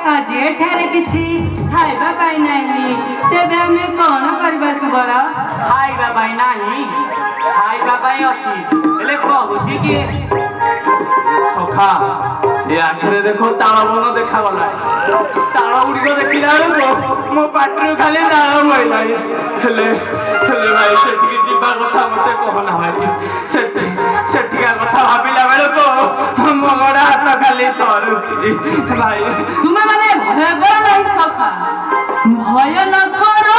आज एठारे किछि खाइबा पाई नाही तेबे हमें कोन करबा सुबल खाइबा पाई नाही खाइबा पाई अछि हेले कहूची कि सखा से आखिरे देखो ताल बन देखा गला ताल गुड़िक देखला बेलू मो पाटरू खाली नाल बहला हेले हेले भाई सेठी जीवा कथा मते कहना भाई सेठिका कथा भाबिला बेलू मो गोड़ा हाथ खाली तरुची भाई तुम्हें माने भय करो नहीं सखा भय न करो